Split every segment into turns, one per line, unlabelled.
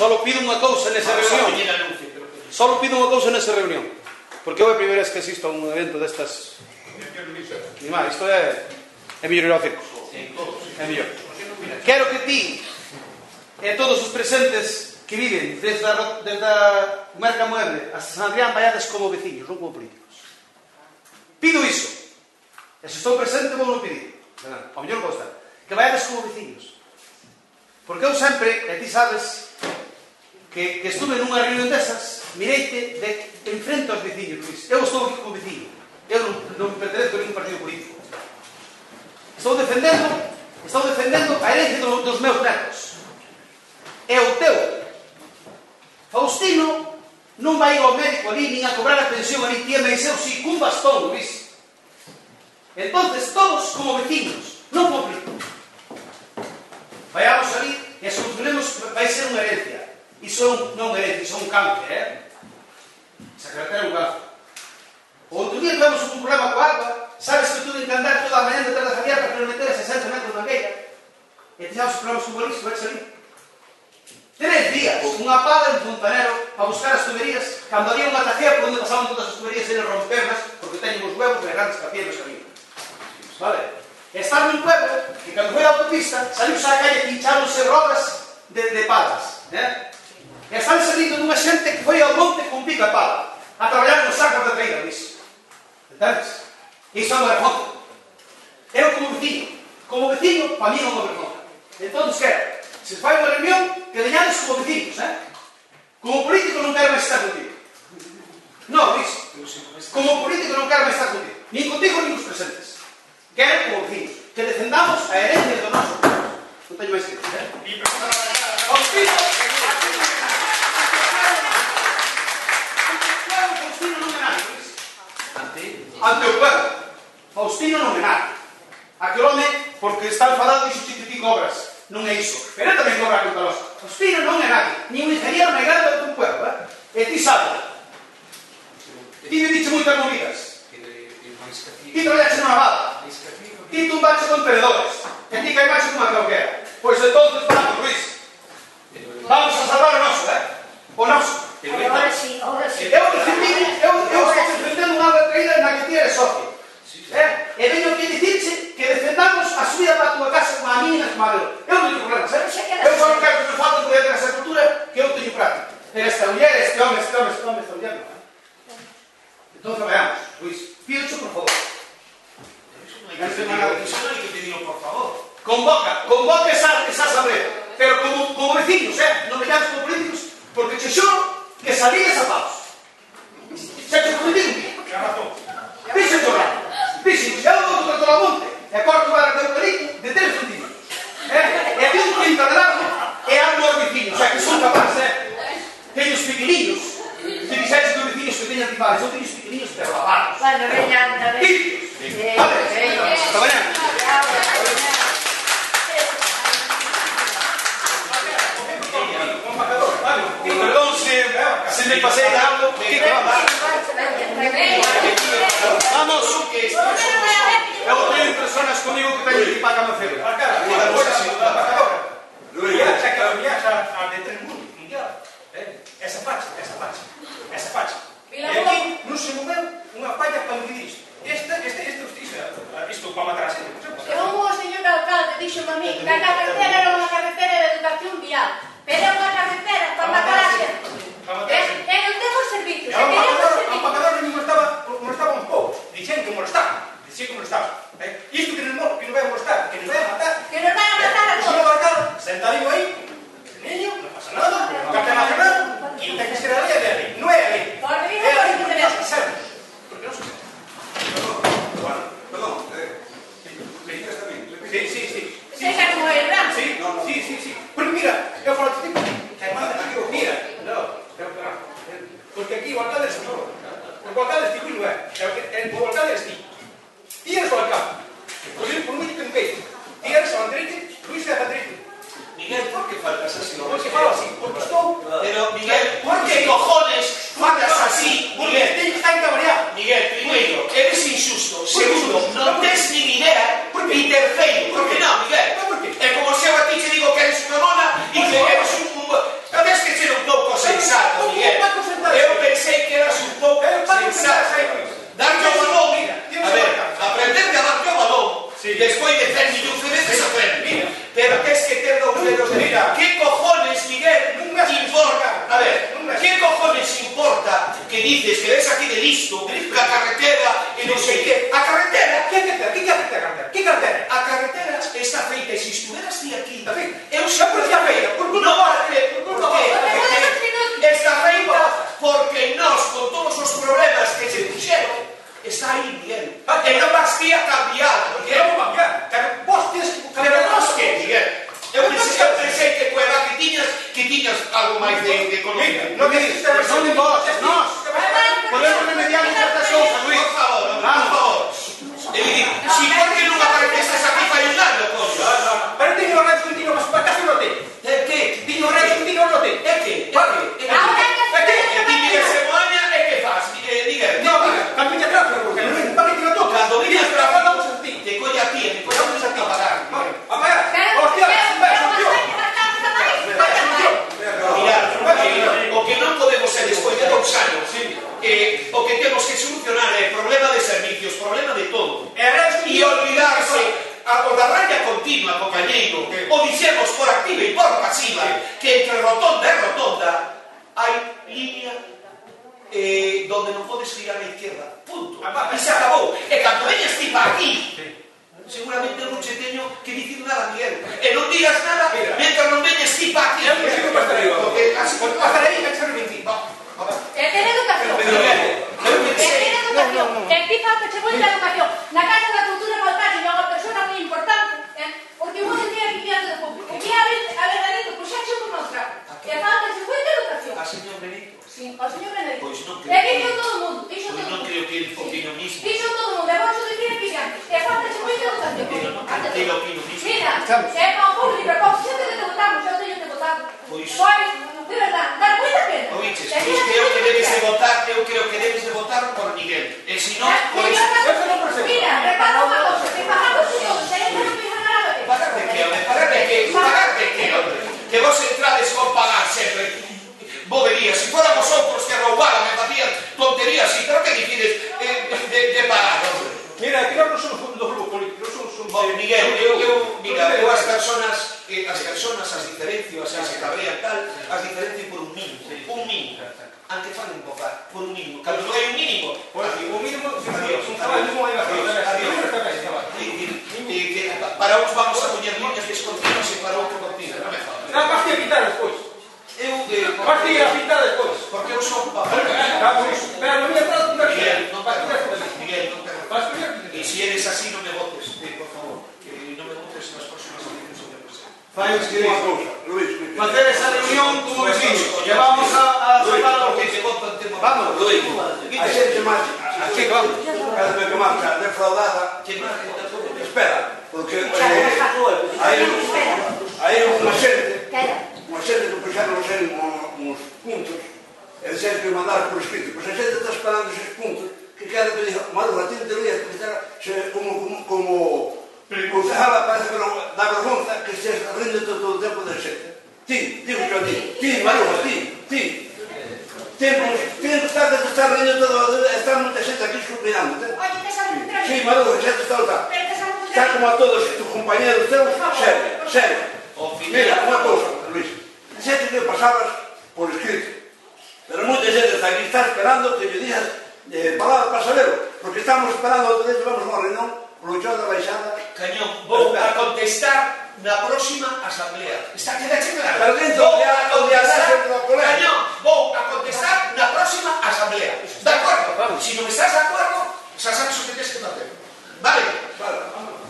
Solo pido unha cousa nesa reunión. Solo pido unha cousa nesa reunión. Porque eu é a primeira vez que asisto a un evento destas... Ni máis, isto é mellor ir ao circo. É mellor. Quero que ti e todos os presentes que viven desde a comarca mueble hasta San Adrián vaiades como veciños, non como políticos. Pido iso. E se estou presente vou non pedir. Ao mellor vou estar. Que vaiades como veciños. Porque eu sempre, e ti sabes, que estuve nunha reunión desas, mireite de enfrente aos veciños, Luís. Eu estou aquí como veciño. Eu non pertenezco a ningún partido político. Estou defendendo a herencia dos meus netos. E o teu Faustino non vai ao médico ali nin a cobrar a pensión ali, tía, mas eu si cun bastón, Luís. Entonces todos como veciños, non como políticos. Vayamos ali e solucionemos, vai ser unha herencia. Iso non é herencia, iso é un cáncer, Esa carretera é un cáncer. O outro día tivemos un problema coa agua, sabes que tuve que andar toda a mañana detrás da Javier para que nos meter a 60 metros na queira. E tivemos problemas con bolis, vai salir. 3 días, unha pala en Fontanero para buscar as tuberías, cando había unha tajea por onde pasaban todas as tuberías e romperlas, porque teñen os huevos de grandes capillas nos caminos. Vale? E estaba nun pueblo, que cando foi a autopista, saliu xa a calle e pincháronse rodas de palas. E están salindo dunha xente que foi ao monte con pica e pala, a traballar nos sacos de traída, disso. Entendes? Iso é unha vergonza. Eu como veciño, para mí é unha vergonza. Entón, quero, se fai unha reunión, que veñades como veciños, Como político non quero máis estar contigo. Non, Luís. Como político non quero máis estar contigo. Nin contigo, nin os presentes. Quero como veciños. Que defendamos a herencia do noso pueblo. Non teño máis que decir, Faustino! Faustino non é nada, Luís. Ante o pueblo. Faustino non é nada. Aquel home, porque está enfadado e justifica obras. Non é iso. Pero tamén cobra contra nós. Faustino non é nadie. Ni un ingeniero máis grande do que un pueblo, E ti sabes. Ti me dixe moitas movidas. Ti traballaxe nunha bala. Ti tumbaxe con tenedores. E ti caimaxe cunha calquera. Pois entonces vamos, Luís. Vamos a salvar o noso, O noso.
Ahora sí.
Eu estou defendendo unha água traída na que ti eres socio. E veño aquí dicirche que defendamos a subida para a tua casa como a mí e como a meu. Eu non teño problema, Eu só non quero que me falten poder ter a sepultura que eu teño práctica. Pero esta muller, este home, esta muller non. Entón, veamos, Luís, pídocho por favor.
Iso non hai que pedirlo por favor.
Convoca esa asamblea. Pero como vecinos, non me llames como políticos, porque che xuro que salíes a paus. Se te prometido,
Que razón.
Dixe chorar. Dixe, xa vou contra todo o monte. E corto para o eucalipto de 3 centímetros. E de un 30 de largo e ando aos vecinos. O sea, que son capaces, Teño os pequeniños. Se dixeres que os vecinos que teñan rivales, eu teño os pequeniños de lavados.
Bueno, veña, anda, veña.
Típicos. Vale. Hasta mañana. Perdón se me pasei de algo. Que vamos? Vamos. Eu teño personas comigo que teño que ir para a cama cero.
Xa que a viaxa a de tres mundos, esa facha. E aquí non se moveu unha falla para medir isto. Isto para matar a xente.
O señor alcalde dixo a mí que a carretera era unha carretera de educación vial, pero é unha carretera para matar a xente. E non temos servicios,
O empacador non estaba un pouco. Dixen que molestaba. Isto que non vai molestar, que nos vai a matar.
Que nos vai a matar a
O
todos.
señor alcalde, sentadinho aí, niño, non pasa nada, non cambia nacional, e ten que ser a lei de a lei. Non é a lei.
Por mí,
É a lei
por
porque
mí.
nos quixemos. Porque nos quixemos.
Perdón, ¿leíste también?
Sí.
Sexa como el gran.
Sí. Porque mira, eu falo de tipo, mira, porque aquí o alcalde es todo. Porque o alcalde es tipo non é. O alcalde es tipo. Ti eres o alcalde. Por moi que empece. Ti eres o Andreite, Luís é a Andreite.
Miguel, ¿por qué faltas así?
Porque falo así, porque estou...
Pero, Miguel, ¿por qué cojones faltas así?
Porque teño que estar encabreado.
Miguel, primeiro, eres injusto. Segundo, non tes nin idea. E terceiro, por que non, Miguel?
Por qué?
É como se eu a ti te digo que eres unha mona e que eres un... Ves que despois de 100 millóns de veces ofende. Pero tes que ter dos dedos de mira. Que cojones, Miguel, importa? A ver, que cojones importa que dices que ves aquí de listo, la carretera e non sei que? A carretera?
Que carretera? Que carretera?
A carretera está feita, e se estuveras ti aquí, eu
Xa
xa
por xa feita, por culpa
está feita porque nós, con todos os problemas que se puxeron, está aí, Miguel. E non vas ti a cambiar, Miguel.
Non vou cambiar. Vos tens que cambiar.
Pero nós que, Miguel? Eu pensei que coa edad que tiñas algo máis de conocimiento.
Non de vos, nós. Podemos remediar certas cousas, Luis.
Por favor. E dicir, si porque non apareces aquí fai un ano, coño.
Pero teño o radio continuo, mas para casa non te.
É que?
Teño o radio continuo non te.
É que? E ti vives en Moaña e que faz? Miguel,
No, mira, camiña atrás, porque non é para que non toca.
cando viñas para
vamos a ti.
te colle a ti, te colle a ti a pagar.
A pagar. Hostia,
Mira, o que non podemos ser despois de 2 anos, o que temos que solucionar é problema de servicios, problema de todo. E olvidarse o da raya continua, compañeiro, o dixemos por activa e por pasiva, que entre rotonda e rotonda hai línea donde non podes girar a izquierda. Punto. E se acabou. E cando veñas ti para aquí, seguramente non che teño que dicir nada, Miguel. E non digas nada mentre non veñes ti para aquí.
Eu non sigo para estar aí.
Porque así por pasar aí me echan 20.
Ten educación. Ten educación. En ti falta che moita educación. Na Casa da Cultura faltaxe unha persona moi importante, porque un día aquí diante do público. E a ver, Benito, pois xa che por mostrar. Que falta che moita educación.
A señor Benito.
Sí, ao señor Benito.
Pois non creo.
E dixo todo o mundo, dixo
Pois
todo o
non
mundo.
creo que ele opine o mismo.
Dixo todo o mundo, e vos o dicir aquí antes. E falta che moita educación.
Pero non creo que ele opine o mismo.
Mira, se é para o público, como sempre que te votamos, eu teño que votar.
Pois.
De verdade, dá moita pena.
Oiches, pois creo que debes de votar, por Miguel. E se non, por eso.
Mira, repara unha cosa, te pagamos todos, e non me fijan nada de
Pagar de que, hombre? Pagar de que, hombre? Que vos entrades con pagar sempre. Boberías, se fóramos outros que roubaran e facían tonterías, pero que dicides de pagar, hombre?
Mira, que non somos do grupo político, non somos...
Miguel, mira, eu as personas, as diferencio, as se cabrean tal, as diferencio por un mínimo. Antes fan embocar, por un mínimo. Cando non hai un mínimo,
O mínimo,
adiós,
adiós.
para uns vamos a poñer líneas descontinuas e para outro continuas. Non me jodas.
Non, vas a pintar despois. Vas a ir a pintar despois.
Porque eu son papá.
Pero non me atrás de
Miguel, non te
Vas a ir.
E se eres así, non me votes, por favor. Que non me votes nas próximas eleccións, señor presidente.
Fai os que Luis, facer esa reunión como vecinos, que vamos a sacar o que se vota. Vamos, Luis.
A xente máis, aquí vamos, cada vez que marcha defraudada, espera, porque hai unha xente que puxeron uns puntos, e dixen que mandar por escrito, pois a xente está esperando eses puntos, que quero que diga, Maruja, ti deberías utilizar como concejala, parece que non dá vergonza que estés abrindo todo o tempo de xente. Ti, digo que a ti, Maruja, ti. Temos que estar rindo todo, está moita xente aquí escrupinando.
Oye, te sabes entrar.
Sí, Maruja, xa te está a notar.
Pero te sabes entrar.
Está como a todos tus compañeros teus, serio. Mira, unha cousa, Luis, dixete que pasabas por escrito, pero moita xente está aquí, está esperando que lle digas palabras para saberlo, porque estamos esperando outra vez, vamos a unha reunión, polo chão da baixada.
Cañón, vou a contestar na próxima asamblea. Está quedache claro?
Pero dentro
Vou
de
a contestar,
dentro do colegio.
Cañón, vou a contestar na próxima asamblea. De acordo? Si non estás de acordo, xa sabes o que tens que facer. Vale?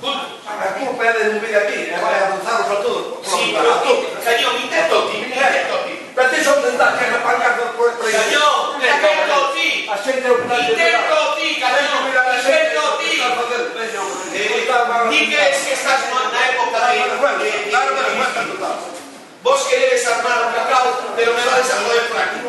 Punto.
A culpa é de non vir aquí, vai a avanzaros a todos.
Sí, pero Cañón, intento ti.
Pero ti son tentar que reparcar por aí.
Cañón, intento ti.
A xente é o que
Intento ti, Cañón. Intento ti. Ni crees que estás na época de... Vos queredes armar o cacao, pero me vais a joder por aquí.